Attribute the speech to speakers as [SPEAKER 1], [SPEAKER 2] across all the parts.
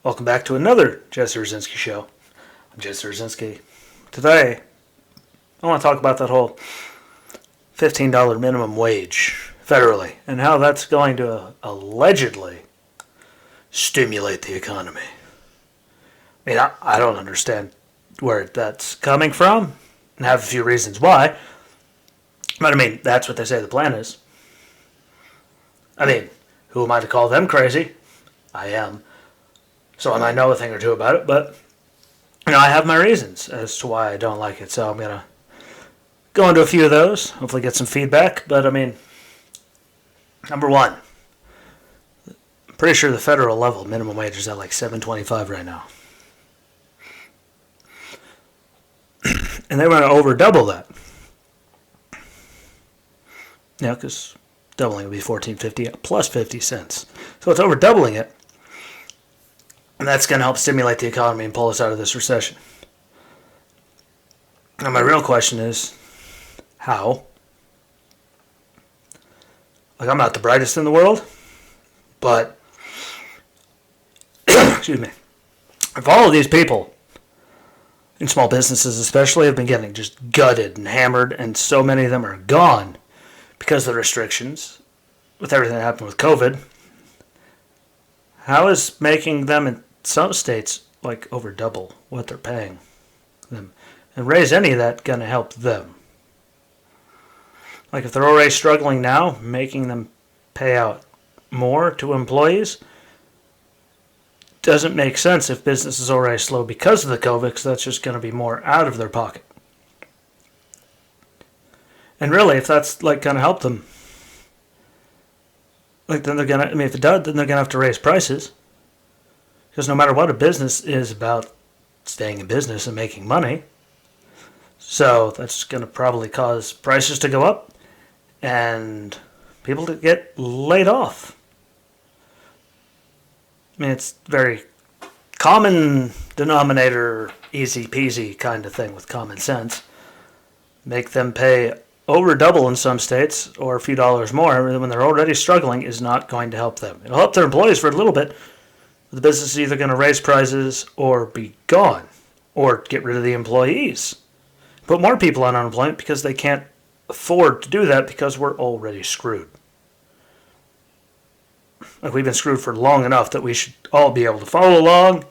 [SPEAKER 1] Welcome back to another Jesse Rucinski show. I'm Jesse Rucinski. Today, I want to talk about that whole $15 minimum wage federally and how that's going to allegedly stimulate the economy. I mean, I don't understand where that's coming from and have a few reasons why. But I mean, that's what they say the plan is. I mean, who am I to call them crazy? I am. So I might know a thing or two about it, but I have my reasons as to why I don't like it. So I'm gonna go into a few of those. Hopefully, get some feedback. But I mean, number one, I'm pretty sure the federal level minimum wage is at like $7.25 right now, and they want to over double that. Yeah, because doubling would be $14.50 plus 50 cents. So it's over doubling it. And that's going to help stimulate the economy and pull us out of this recession. Now, my real question is, how? Like, I'm not the brightest in the world, but, excuse me, if all of these people, in small businesses especially, have been getting just gutted and hammered, and so many of them are gone because of the restrictions, with everything that happened with COVID, how is making them in some states like over double what they're paying them and raise any of that going to help them? Like if they're already struggling now, making them pay out more to employees doesn't make sense if business is already slow because of the COVID, because that's just going to be more out of their pocket. And really, if that's like going to help them, like then they're going to, I mean, if it does, then they're going to have to raise prices. Because no matter what, a business is about staying in business and making money. So that's going to probably cause prices to go up and people to get laid off. I mean, it's very common denominator, easy peasy kind of thing with common sense. Make them pay over double in some states or a few dollars more when they're already struggling is not going to help them. It'll help their employees for a little bit. The business is either going to raise prices or be gone or get rid of the employees. Put more people on unemployment because they can't afford to do that because we're already screwed. Like we've been screwed for long enough that we should all be able to follow along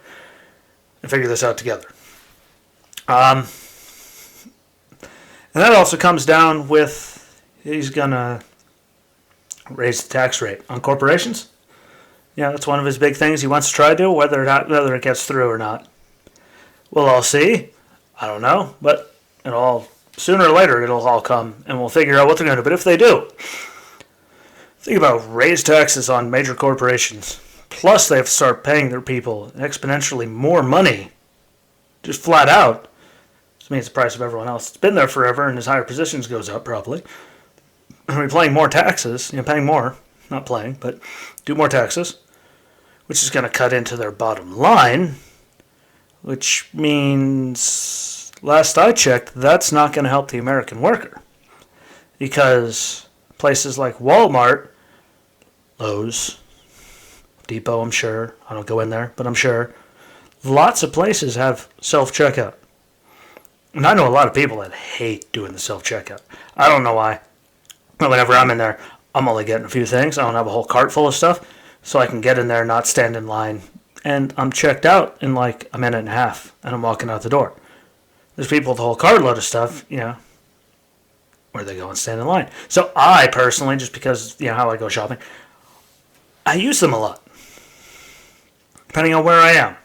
[SPEAKER 1] and figure this out together. And that also comes down with he's going to raise the tax rate on corporations. Yeah, that's one of his big things he wants to try to do, whether it gets through or not. We'll all see. I don't know, but sooner or later it'll all come, and we'll figure out what they're going to do. But if they do, think about raise taxes on major corporations. Plus, they have to start paying their people exponentially more money, just flat out. This means the price of everyone else. It's been there forever, and as higher positions goes up, probably. And we're paying more taxes, paying more, not playing, but do more taxes, which is going to cut into their bottom line, which means, last I checked, that's not going to help the American worker. Because places like Walmart, Lowe's, Depot, I'm sure, I don't go in there, but I'm sure, lots of places have self-checkout. And I know a lot of people that hate doing the self-checkout. I don't know why. But whenever I'm in there, I'm only getting a few things. I don't have a whole cart full of stuff. So I can get in there, not stand in line. And I'm checked out in like a minute and a half. And I'm walking out the door. There's people with a whole cartload of stuff, where they go and stand in line. So I personally, just because, how I go shopping, I use them a lot. Depending on where I am.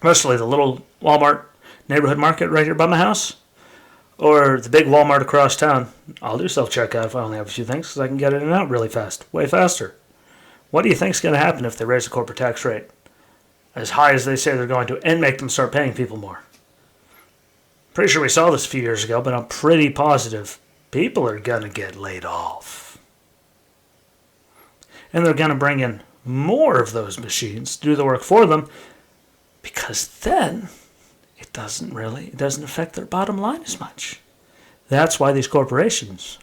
[SPEAKER 1] Mostly the little Walmart neighborhood market right here by my house. Or the big Walmart across town. I'll do self-checkout if I only have a few things because I can get in and out really fast. Way faster. What do you think is going to happen if they raise the corporate tax rate as high as they say they're going to and make them start paying people more? Pretty sure we saw this a few years ago, but I'm pretty positive people are going to get laid off. And they're going to bring in more of those machines to do the work for them because then it doesn't affect their bottom line as much. That's why these corporations,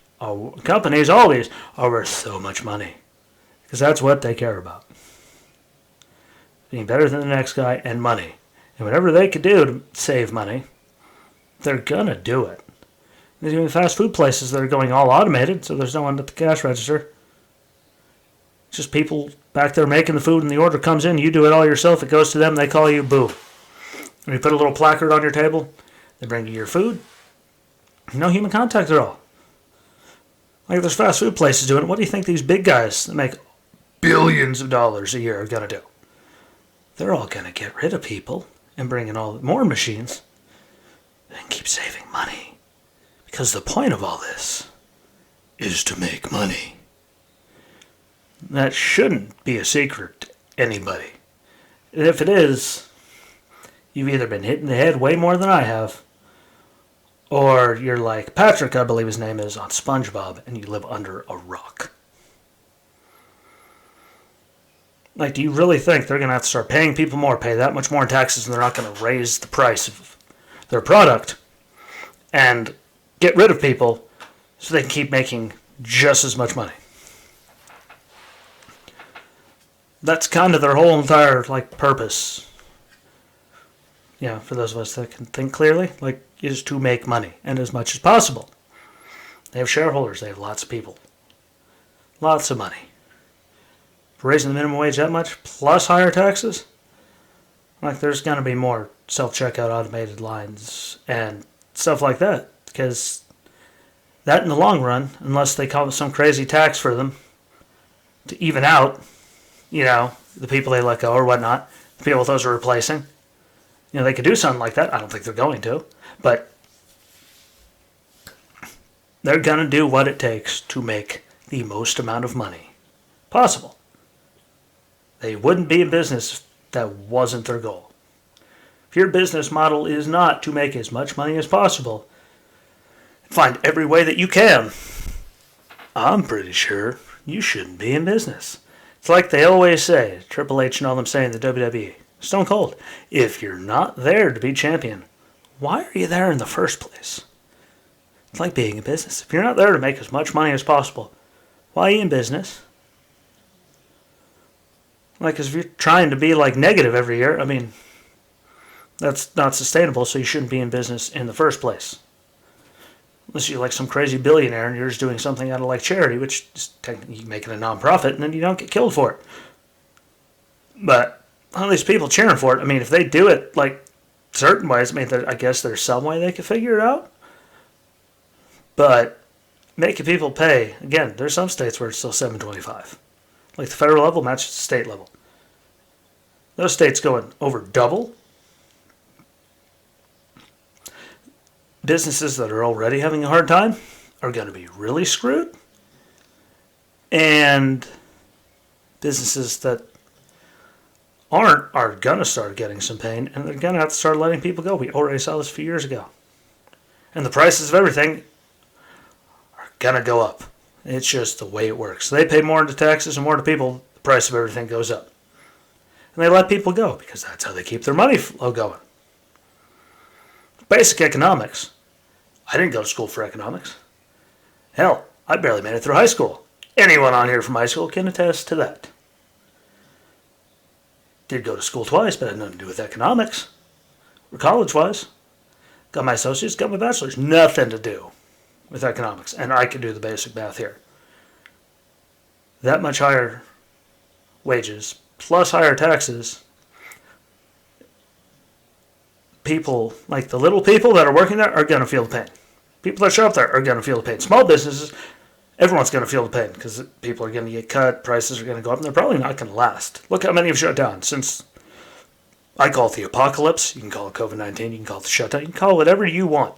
[SPEAKER 1] companies, all these, are worth so much money. Because that's what they care about. being better than the next guy, and money. And whatever they could do to save money, they're going to do it. There's even fast food places that are going all automated, so there's no one at the cash register. Just people back there making the food, and the order comes in, you do it all yourself, it goes to them, they call you, boo. And you put a little placard on your table, they bring you your food. No human contact at all. Like there's fast food places doing it. What do you think these big guys that make billions of dollars a year are going to do? They're all going to get rid of people and bring in all more machines and keep saving money. Because the point of all this is to make money. That shouldn't be a secret to anybody. And if it is, you've either been hit in the head way more than I have, or you're like Patrick, I believe his name is, on SpongeBob, and you live under a rock. Like, do you really think they're going to have to start paying people more, pay that much more in taxes, and they're not going to raise the price of their product and get rid of people so they can keep making just as much money? That's kind of their whole entire, purpose. Yeah, for those of us that can think clearly, is to make money, and as much as possible. They have shareholders, they have lots of people. Lots of money. Raising the minimum wage that much, plus higher taxes, there's going to be more self-checkout automated lines and stuff like that, because that in the long run, unless they come up with some crazy tax for them to even out, the people they let go or whatnot, the people those are replacing, they could do something like that. I don't think they're going to, but they're going to do what it takes to make the most amount of money possible. They wouldn't be in business if that wasn't their goal. If your business model is not to make as much money as possible, find every way that you can, I'm pretty sure you shouldn't be in business. It's like they always say, Triple H and all them saying in the WWE, Stone Cold, if you're not there to be champion, why are you there in the first place? It's like being in business. If you're not there to make as much money as possible, why are you in business? Because if you're trying to be negative every year, that's not sustainable, so you shouldn't be in business in the first place. Unless you're some crazy billionaire and you're just doing something out of charity, which is technically you make it a non-profit, and then you don't get killed for it. But all these people cheering for it, if they do it certain ways, I guess there's some way they could figure it out. But making people pay, again, there's some states where it's still $7.25. The federal level matches the state level. Those states going over double. Businesses that are already having a hard time are going to be really screwed. And businesses that aren't are going to start getting some pain, and they're going to have to start letting people go. We already saw this a few years ago. And the prices of everything are going to go up. It's just the way it works. They pay more into taxes and more to people, the price of everything goes up. And they let people go because that's how they keep their money flow going. Basic economics. I didn't go to school for economics. Hell, I barely made it through high school. Anyone on here from high school can attest to that. Did go to school twice, but had nothing to do with economics. Or college-wise. Got my associates, got my bachelor's. Nothing to do with economics. And I can do the basic math here. That much higher wages, plus higher taxes, people, the little people that are working there are going to feel the pain. People that show up there are going to feel the pain. Small businesses, everyone's going to feel the pain because people are going to get cut, prices are going to go up, and they're probably not going to last. Look how many have shut down since, I call it the apocalypse. You can call it COVID-19, you can call it the shutdown, you can call it whatever you want.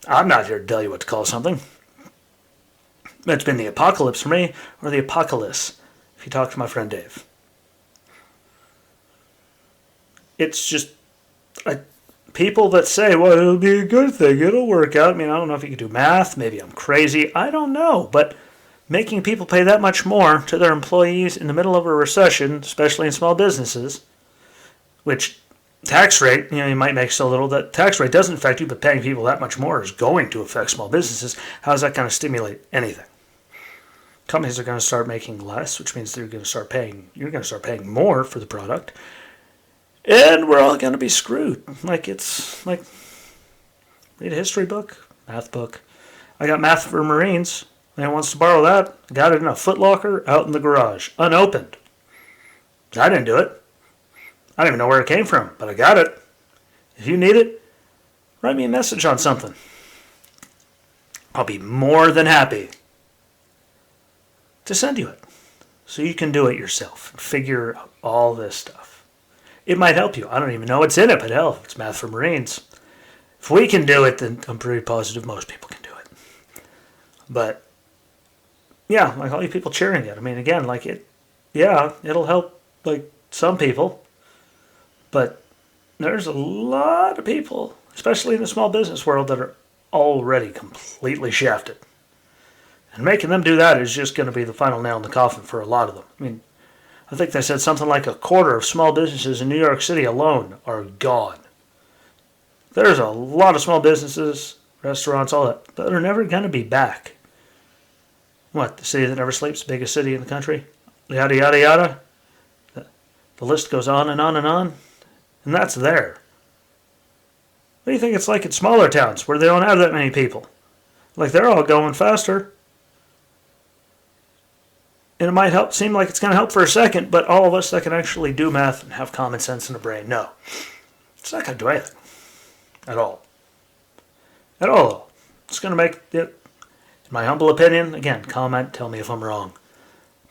[SPEAKER 1] I'm not here to tell you what to call something. It's been the apocalypse for me, or the apocalypse, if you talk to my friend Dave. It's just people that say, well, it'll be a good thing, it'll work out. I don't know if you can do math, maybe I'm crazy, I don't know. But making people pay that much more to their employees in the middle of a recession, especially in small businesses, which tax rate, you might make so little that tax rate doesn't affect you, but paying people that much more is going to affect small businesses. How is that going to stimulate anything? companies are going to start making less, which means you're going to start paying more for the product, and we're all going to be screwed. It's like, read a history book, math book. I got Math for Marines. Anyone wants to borrow that? I got it in a Foot Locker out in the garage, unopened. I didn't do it. I don't even know where it came from, but I got it. If you need it, write me a message on something. I'll be more than happy to send you it so you can do it yourself and figure out all this stuff. It might help you. I don't even know what's in it, but hell, it's Math for Marines. If we can do it, then I'm pretty positive most people can do it. But yeah, like all you people cheering it. I mean, again, it'll help like some people, but there's a lot of people, especially in the small business world, that are already completely shafted. And making them do that is just going to be the final nail in the coffin for a lot of them. I mean, I think they said something like a quarter of small businesses in New York City alone are gone. There's a lot of small businesses, restaurants, all that are never going to be back. What, the city that never sleeps, biggest city in the country? Yada, yada, yada. The list goes on and on and on. And that's there. What do you think it's like in smaller towns where they don't have that many people? Like, they're all going faster. And it might seem like it's going to help for a second, but all of us that can actually do math and have common sense in the brain, no. It's not going to do anything. At all. At all. It's going to make it, in my humble opinion, again, comment, tell me if I'm wrong.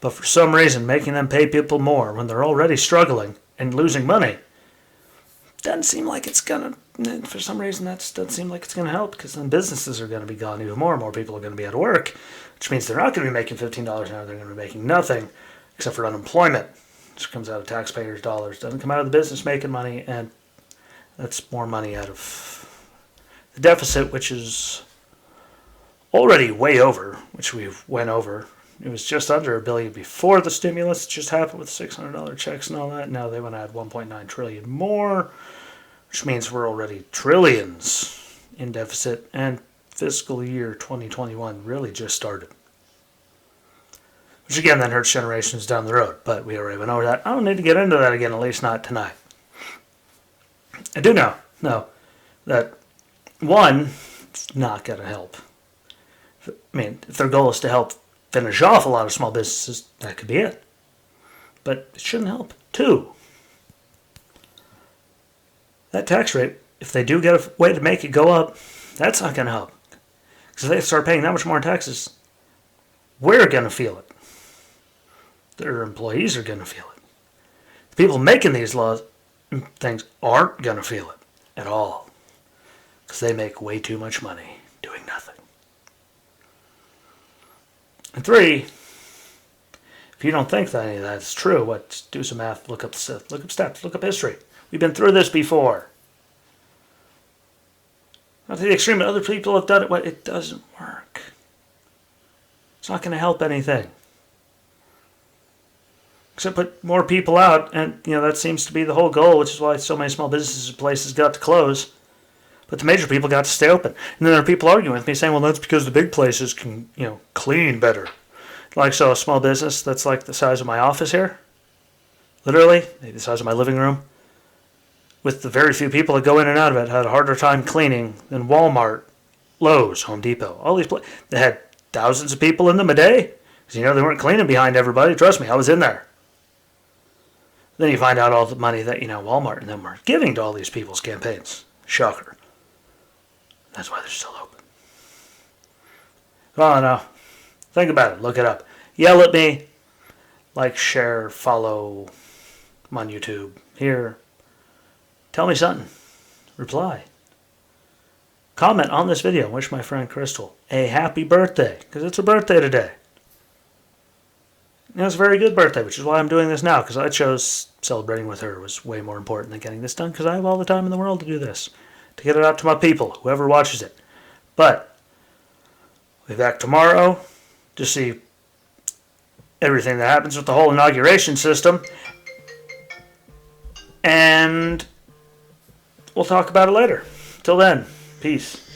[SPEAKER 1] But for some reason, making them pay people more when they're already struggling and losing money doesn't seem like it's going to, for some reason, that doesn't seem like it's going to help, because then businesses are going to be gone even more. More people are going to be out of work, which means they're not going to be making $15 an hour. They're going to be making nothing except for unemployment, which comes out of taxpayers' dollars. Doesn't come out of the business making money, and that's more money out of the deficit, which is already way over, which we went over. It was just under $1 billion before the stimulus just happened with $600 checks and all that. Now they want to add $1.9 trillion more, which means we're already trillions in deficit, and fiscal year 2021 really just started. Which again then hurts generations down the road, but we already went over that. I don't need to get into that again, at least not tonight. I do know that one, it's not going to help. I mean, if their goal is to help finish off a lot of small businesses, that could be it. But it shouldn't help. Two, that tax rate, if they do get a way to make it go up, that's not going to help. Because if they start paying that much more in taxes, we're going to feel it. Their employees are going to feel it. The people making these laws things aren't going to feel it at all. Because they make way too much money doing nothing. And three, if you don't think that any of that is true, do some math, look up stats, look up history. We've been through this before. Not to the extreme that other people have done it, but it doesn't work. It's not going to help anything. Except put more people out, and that seems to be the whole goal, which is why so many small businesses and places got to close. But the major people got to stay open. And then there are people arguing with me saying, well, that's because the big places can, clean better. Like, so a small business that's like the size of my office here, literally, maybe the size of my living room, with the very few people that go in and out of it, had a harder time cleaning than Walmart, Lowe's, Home Depot. All these places, they had thousands of people in them a day. Because, they weren't cleaning behind everybody. Trust me, I was in there. Then you find out all the money that, Walmart and them were giving to all these people's campaigns. Shocker. That's why they're still open. Oh, no. Think about it. Look it up. Yell at me. Like, share, follow. I'm on YouTube. Here. Tell me something. Reply. Comment on this video. Wish my friend Crystal a happy birthday. Because it's her birthday today. It's a very good birthday, which is why I'm doing this now. Because I chose celebrating with her was way more important than getting this done. Because I have all the time in the world to do this. To get it out to my people, whoever watches it. But we'll be back tomorrow to see everything that happens with the whole inauguration system. And we'll talk about it later. Till then, peace.